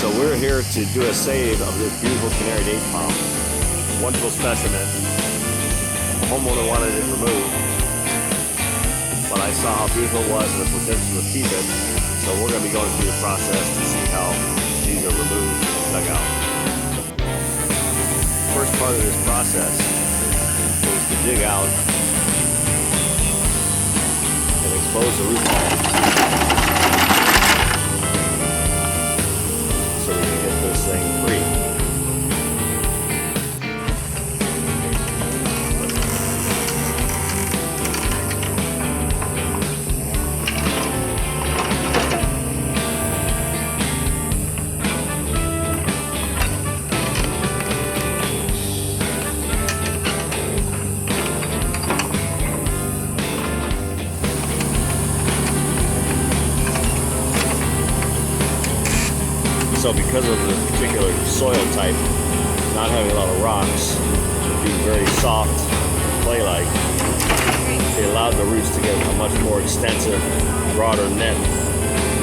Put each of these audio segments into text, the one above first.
So we're here to do a save of this beautiful Canary Date palm. Wonderful specimen. The homeowner wanted it removed, but I saw how beautiful it was and the potential to keep it. So we're going to be going through the process to see how these are removed and dug out. First part of this process is to dig out and expose the root ball so we can get this thing free. So because of the particular soil type, not having a lot of rocks, being very soft, clay-like, it allowed the roots to get a much more extensive, broader net,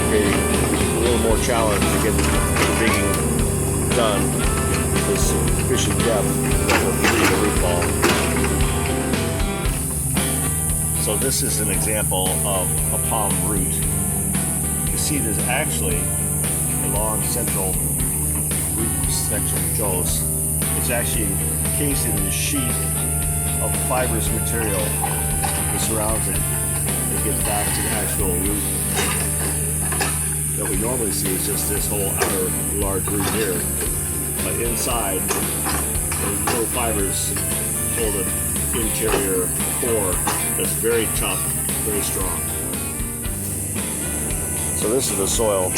creating a little more challenge to get the digging done with sufficient depth that will free the root ball. So this is an example of a palm root. You see there's actually long central root section shows. It's actually encased in a sheet of fibrous material that surrounds it and gets back to the actual root. That we normally see is just this whole outer large root here, but inside those little fibers hold an interior core that's very tough, very strong. So this is the soil.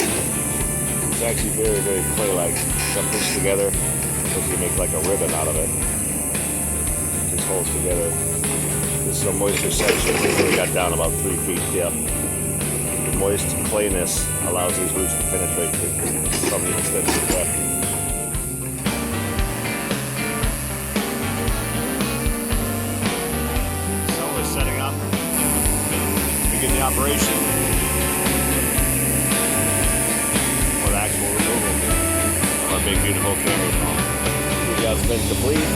It's actually very, very clay-like. Got pushed together, so you make like a ribbon out of it. Just holds together. This is a moisture section. We got down about 3 feet depth. The moist clayness allows these roots to penetrate from the extensive depth. So we're setting up. Begin the operation. Actual removal of our big beautiful canary palm. The job's been complete.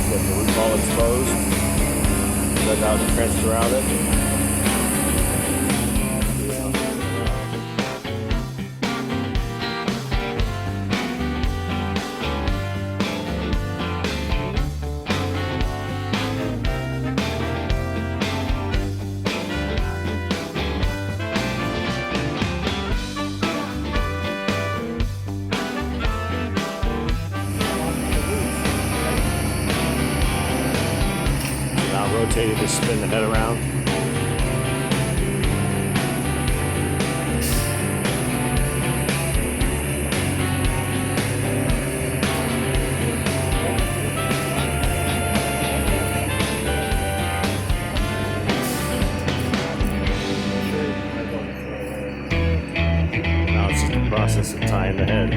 Get the root ball exposed. Dug out and trenched around it. Rotated to spin the head around. Now it's just the process of tying the head.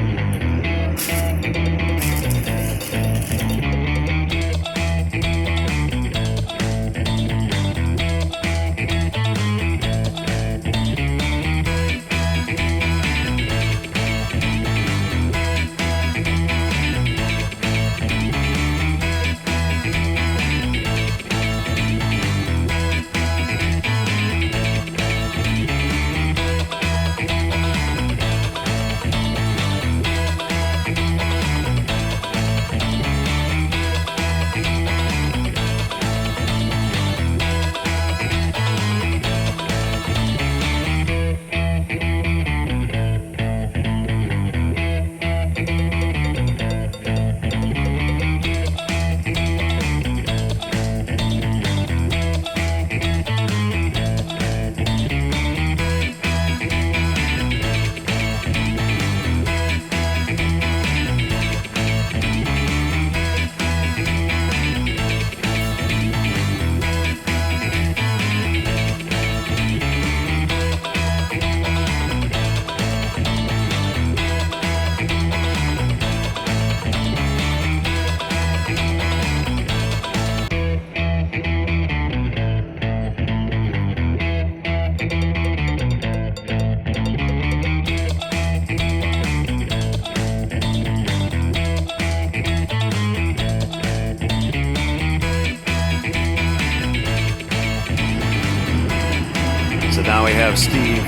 have Steve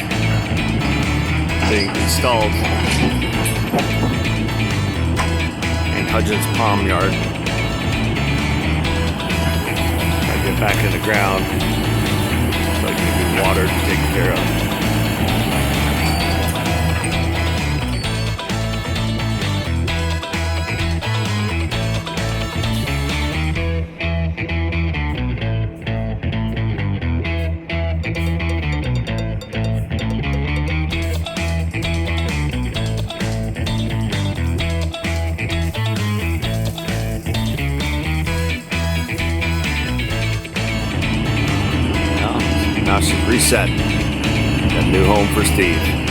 being installed in Hudgens Palm Yard. I get back in the ground so I can get water taken care of. Now she's reset. Got a new home for Steve.